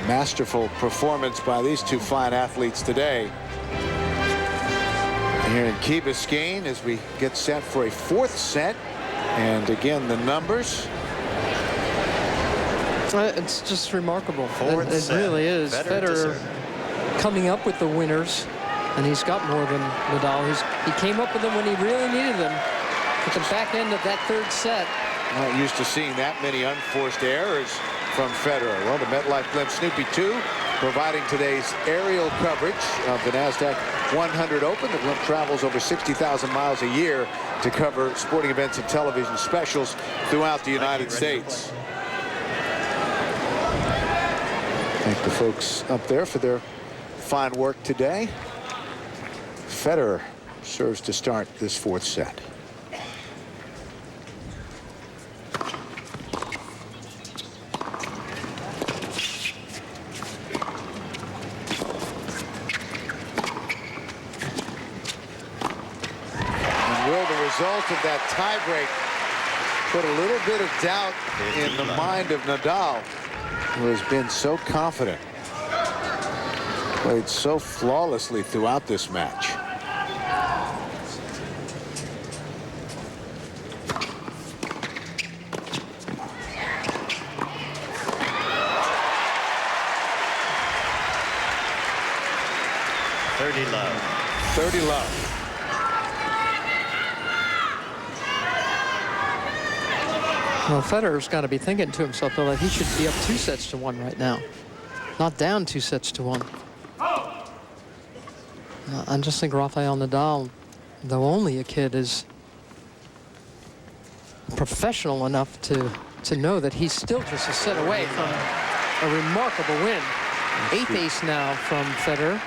Masterful performance by these two fine athletes today. Here in Key Biscayne as we get set for a fourth set. And again, the numbers. It's just remarkable. It really is. Federer coming up with the winners, and he's got more than Nadal. He came up with them when he really needed them. At the back end of that third set. Not used to seeing that many unforced errors from Federer. Well, the MetLife Glen Snoopy 2 providing today's aerial coverage of the NASDAQ 100 Open. The Blimp travels over 60,000 miles a year to cover sporting events and television specials throughout the United States. Thank the folks up there for their fine work today. Federer serves to start this fourth set. Result of that tiebreak put a little bit of doubt in the mind of Nadal, who has been so confident, played so flawlessly throughout this match. love. 30 love. Well, Federer's got to be thinking to himself, though, that he should be up 2-1 right now, not down 2-1. I just think Rafael Nadal, though only a kid, is professional enough to know that he's still just a set away from a remarkable win. 8th ace now from Federer.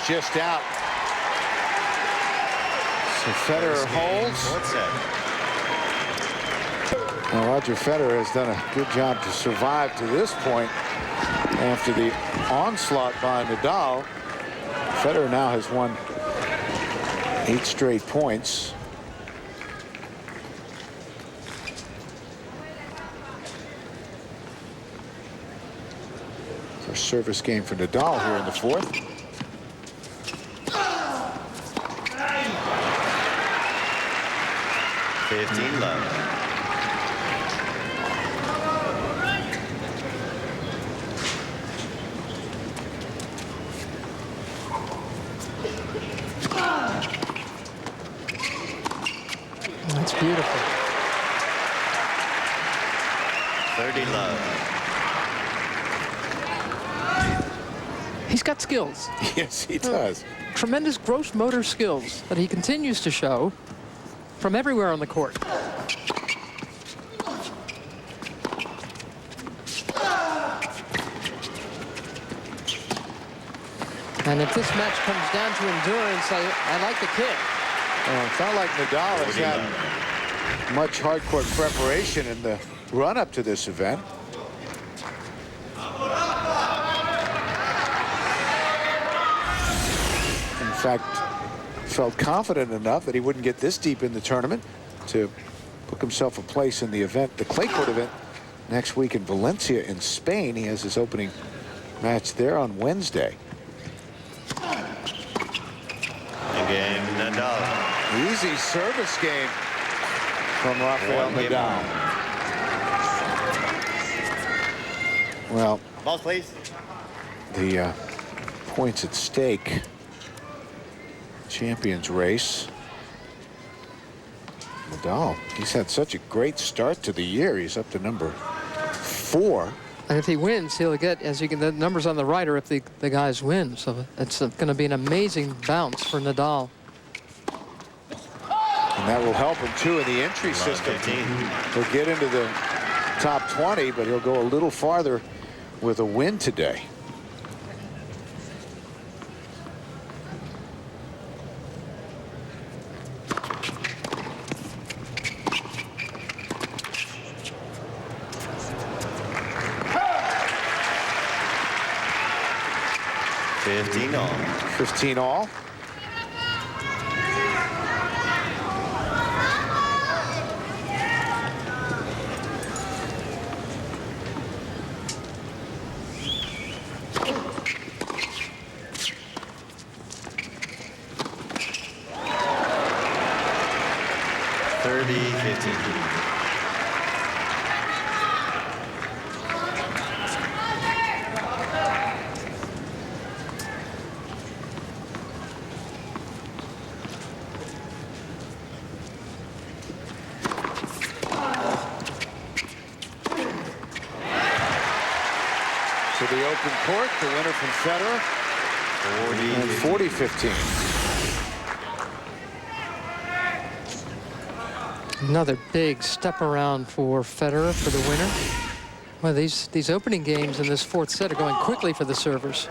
Just out. So Federer holds. Now Roger Federer has done a good job to survive to this point after the onslaught by Nadal. Federer now has won 8 straight points. First service game for Nadal here in the 4th. Love. That's beautiful. 30 love. He's got skills. Yes, he does. Tremendous gross motor skills that he continues to show from everywhere on the court. And if this match comes down to endurance, I like the kid. It's not like Nadal has had much hardcore preparation in the run-up to this event. In fact, felt confident enough that he wouldn't get this deep in the tournament to book himself a place in the event, the clay court event, next week in Valencia in Spain. He has his opening match there on Wednesday. Again, Nadal. Easy service game from Rafael Nadal. Well, balls, please. The points at stake. Champions race. Nadal, he's had such a great start to the year. He's up to number 4. And if he wins, he'll get, as you can, the numbers on the right are if the guys win. So it's going to be an amazing bounce for Nadal. And that will help him too in the entry system. He'll get into the top 20, but he'll go a little farther with a win today. 15 all. 15 all. To the open court, the winner from Federer, 40-15. Another big step around for Federer for the winner. Well, these opening games in this fourth set are going quickly for the servers.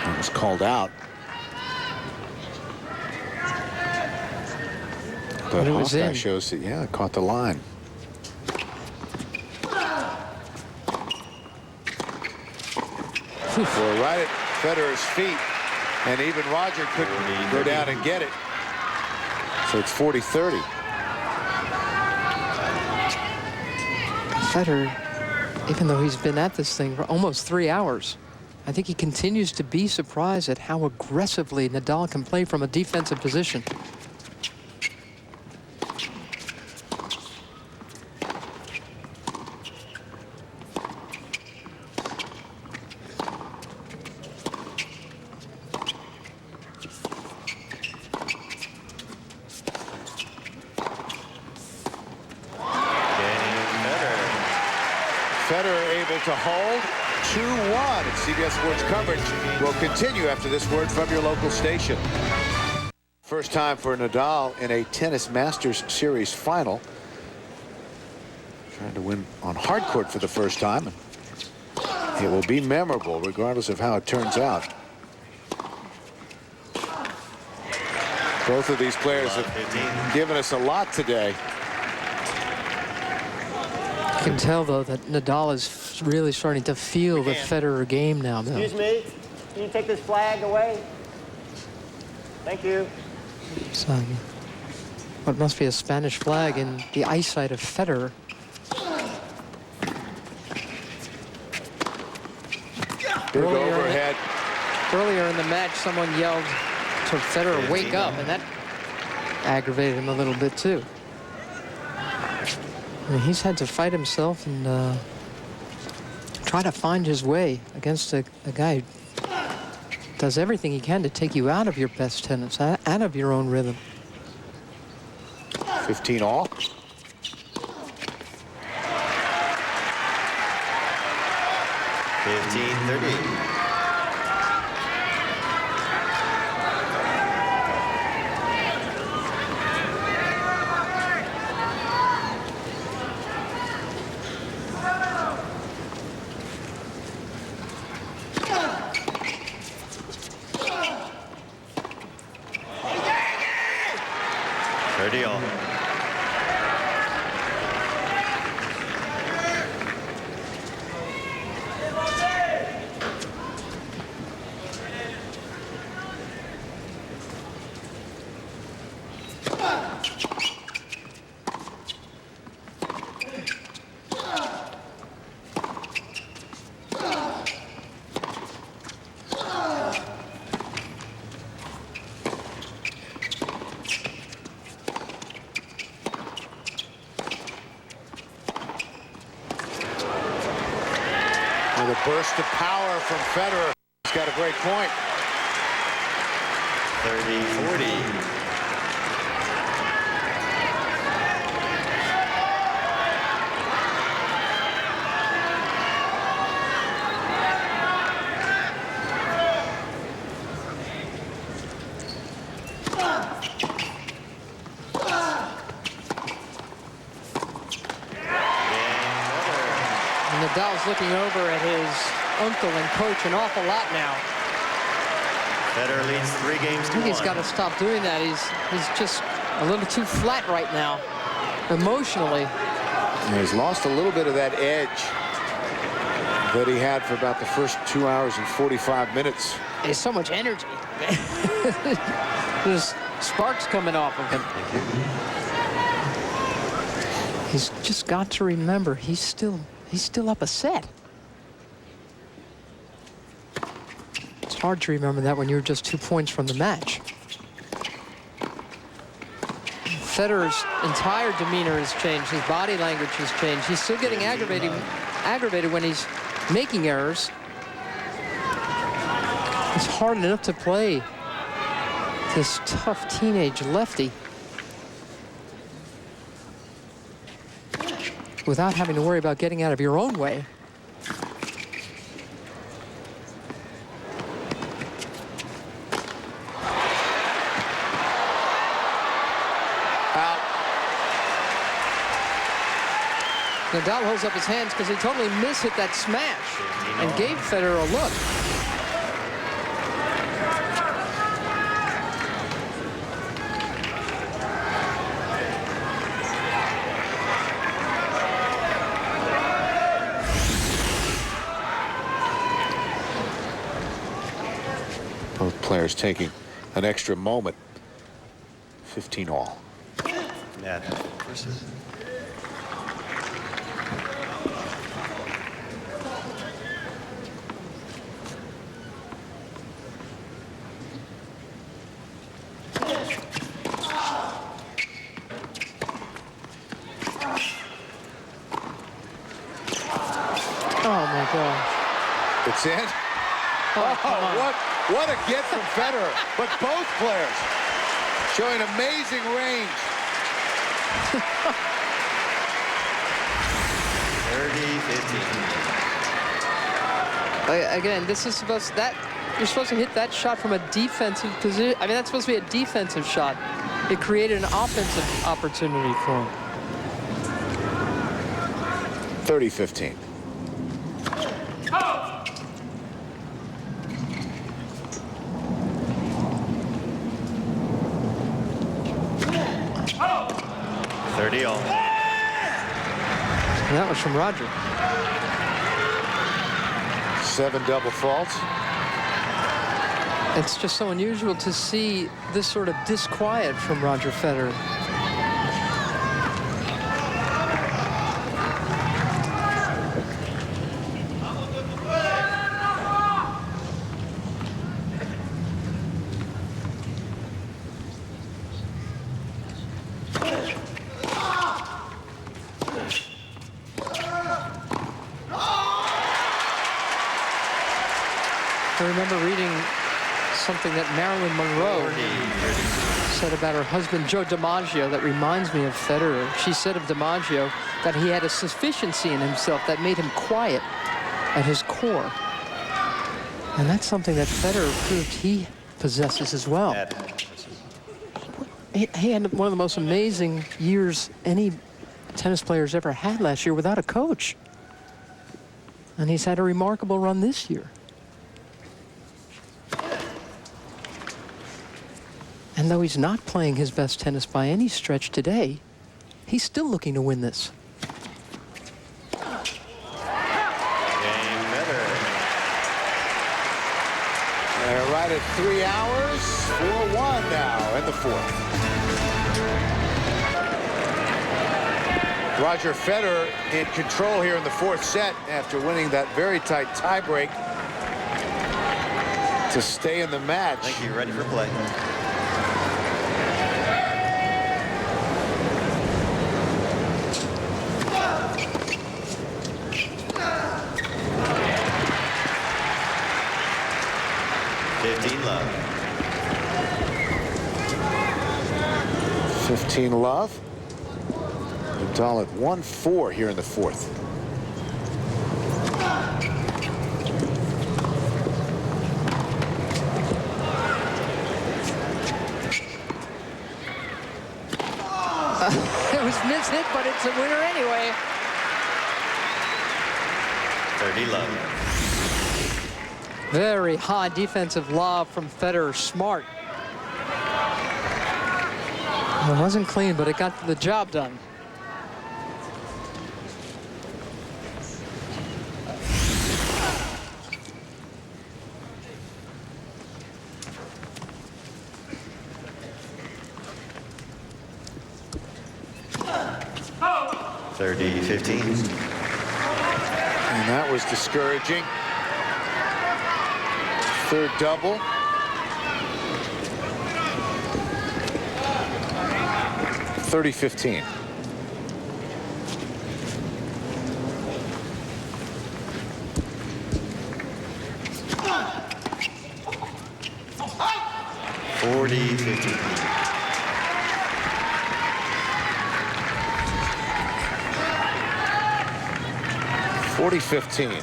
It was called out. But it was Hawkeye in. shows that, yeah, it caught the line. Well, right at Federer's feet, and even Roger couldn't go down and get it. So it's 40-30. Federer, even though he's been at this thing for almost 3 hours, I think he continues to be surprised at how aggressively Nadal can play from a defensive position. Federer able to hold 2-1. And CBS Sports coverage will continue after this word from your local station. First time for Nadal in a Tennis Masters Series final. Trying to win on hard court for the first time. It will be memorable regardless of how it turns out. Both of these players have given us a lot today. You can tell, though, that Nadal is really starting to feel the Federer game now. Excuse me, can you take this flag away? Thank you. It's, what must be a Spanish flag in the eyesight of Federer. Big overhead. Earlier in the match, someone yelled to Federer, "Wake up," and that aggravated him a little bit, too. I mean, he's had to fight himself and try to find his way against a guy who does everything he can to take you out of your best tennis, out of your own rhythm. 15 all. With a burst of power from Federer. He's got a great point. 30-40. Nadal's looking over at his uncle and coach an awful lot now. Federer leads 3 games to 1. I think he's got to stop doing that. He's just a little too flat right now, emotionally. Yeah, he's lost a little bit of that edge. that he had for about the first 2 hours and 45 minutes. There's so much energy. There's sparks coming off of him. He's just got to remember he's still up a set. It's hard to remember that when you're just 2 points from the match. Federer's entire demeanor has changed. His body language has changed. He's still getting aggravated when he's making errors. It's hard enough to play this tough teenage lefty without having to worry about getting out of your own way. Nadal holds up his hands because he totally mishit that smash and gave Federer a look. Both players taking an extra moment. 15 all. Yeah, versus. Oh my gosh. It's in. What a get from Federer. But both players showing amazing range. 30-15. Again, this is supposed you're supposed to hit that shot from a defensive position. I mean, that's supposed to be a defensive shot. It created an offensive opportunity for him. 30-15. All. And that was from Roger. 7 double faults. It's just so unusual to see this sort of disquiet from Roger Federer. I remember reading something that Marilyn Monroe said about her husband, Joe DiMaggio, that reminds me of Federer. She said of DiMaggio that he had a sufficiency in himself that made him quiet at his core. And that's something that Federer proved he possesses as well. He had one of the most amazing years any tennis player's ever had last year without a coach. And he's had a remarkable run this year. And though he's not playing his best tennis by any stretch today, he's still looking to win this. Game better. They're right at 3 hours, 4-1 now in the fourth. Roger Federer in control here in the fourth set after winning that very tight tiebreak to stay in the match. Thank you. Ready for play. Love. 15 love. Nadal at 1-4 here in the fourth. It was mishit, but it's a winner anyway. 30 love. Very high defensive lob from Federer. Smart. It wasn't clean, but it got the job done. 30-15. And that was discouraging. Third double. (30-15). (40-15).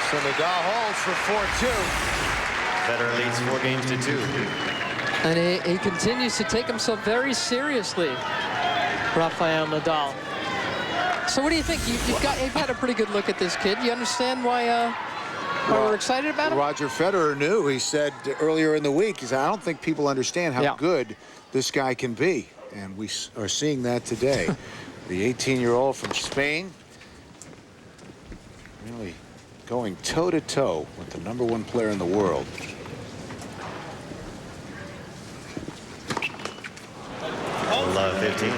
So Nadal holds for 4-2. Federer leads 4 games to 2. And he continues to take himself very seriously, Rafael Nadal. So what do you think? You've had a pretty good look at this kid. You understand why we're excited about him? Roger Federer knew. He said earlier in the week, he said, I don't think people understand how good this guy can be. And we are seeing that today. The 18-year-old from Spain really going toe-to-toe with the #1 player in the world. Love 15.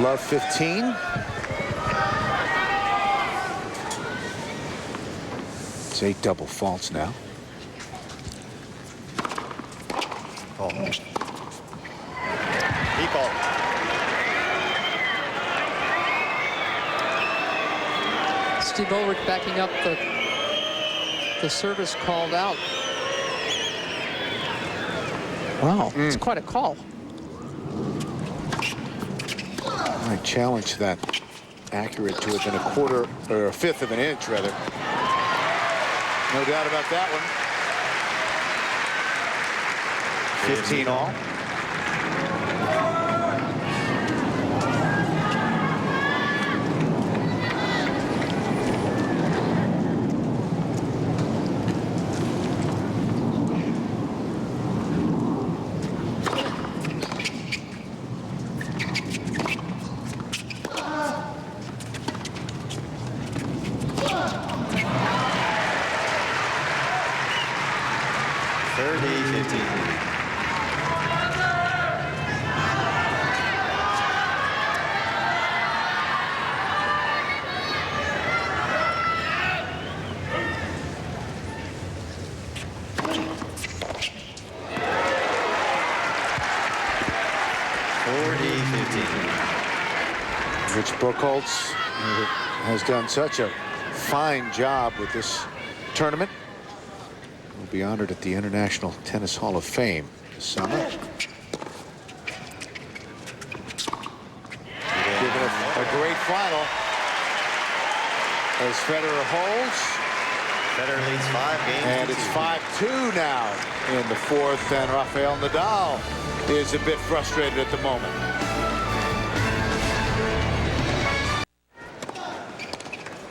Love 15. It's 8 double faults now. Call. He called. Steve Ulrich backing up the service called out. Wow, it's quite a call. I challenge that accurate to within a quarter or a fifth of an inch, rather. No doubt about that one. 15 all. Rich Buchholz has done such a fine job with this tournament. Will be honored at the International Tennis Hall of Fame this summer. Giving a great final as Federer holds. Federer leads 5 games. And it's 5-2 now in the fourth, and Rafael Nadal is a bit frustrated at the moment.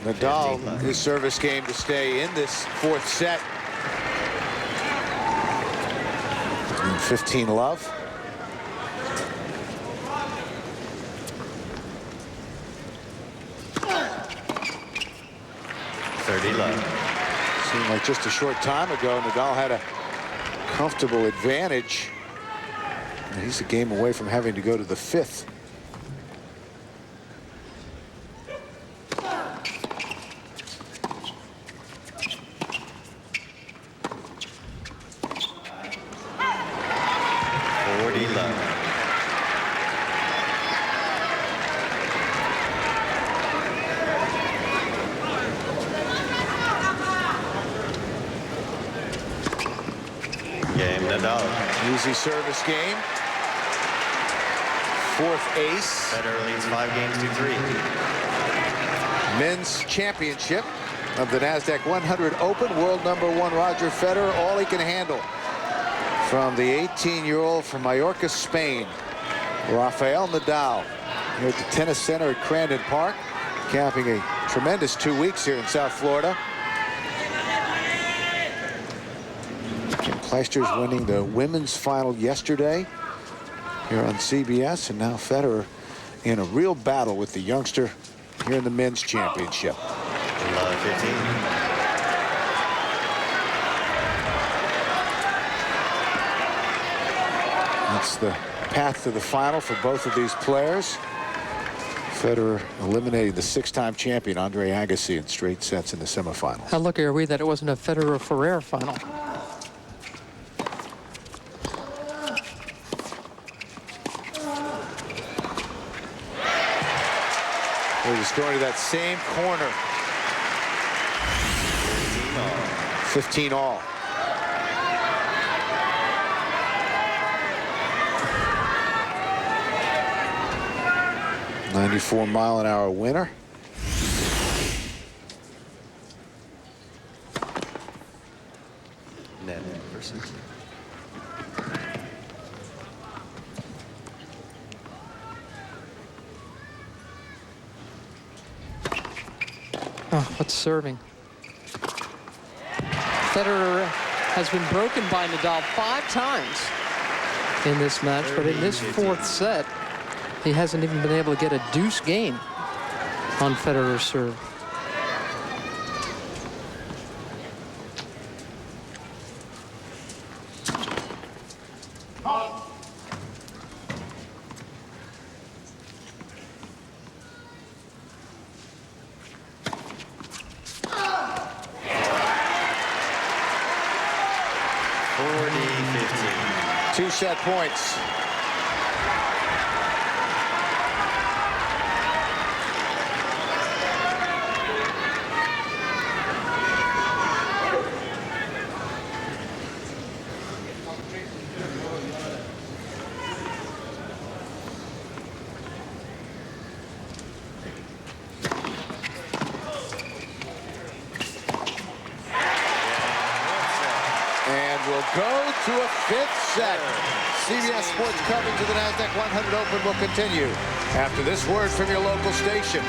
Nadal, his service game to stay in this fourth set. And 15 love. Seemed like just a short time ago, Nadal had a comfortable advantage. And he's a game away from having to go to the fifth. Easy service game. Fourth ace. Federer leads 5 games to 3. Men's championship of the NASDAQ 100 Open. World #1 Roger Federer, all he can handle. From the 18-year-old from Mallorca, Spain, Rafael Nadal, here at the Tennis Center at Crandon Park, capping a tremendous 2 weeks here in South Florida. Clijsters winning the women's final yesterday here on CBS, and now Federer in a real battle with the youngster here in the men's championship. Love 15. That's the path to the final for both of these players. Federer eliminated the 6-time champion Andre Agassi in straight sets in the semifinals. How lucky are we that it wasn't a Federer-Ferrer final? We're just going to that same corner. 15 all. 94-mile-an-hour winner. Net versus. Oh, what's serving? Federer has been broken by Nadal 5 times in this match, but in this 4th set, he hasn't even been able to get a deuce game on Federer's serve. Two-set points. And we'll go to a 5th set. CBS Sports coverage of the NASDAQ 100 Open will continue after this word from your local station.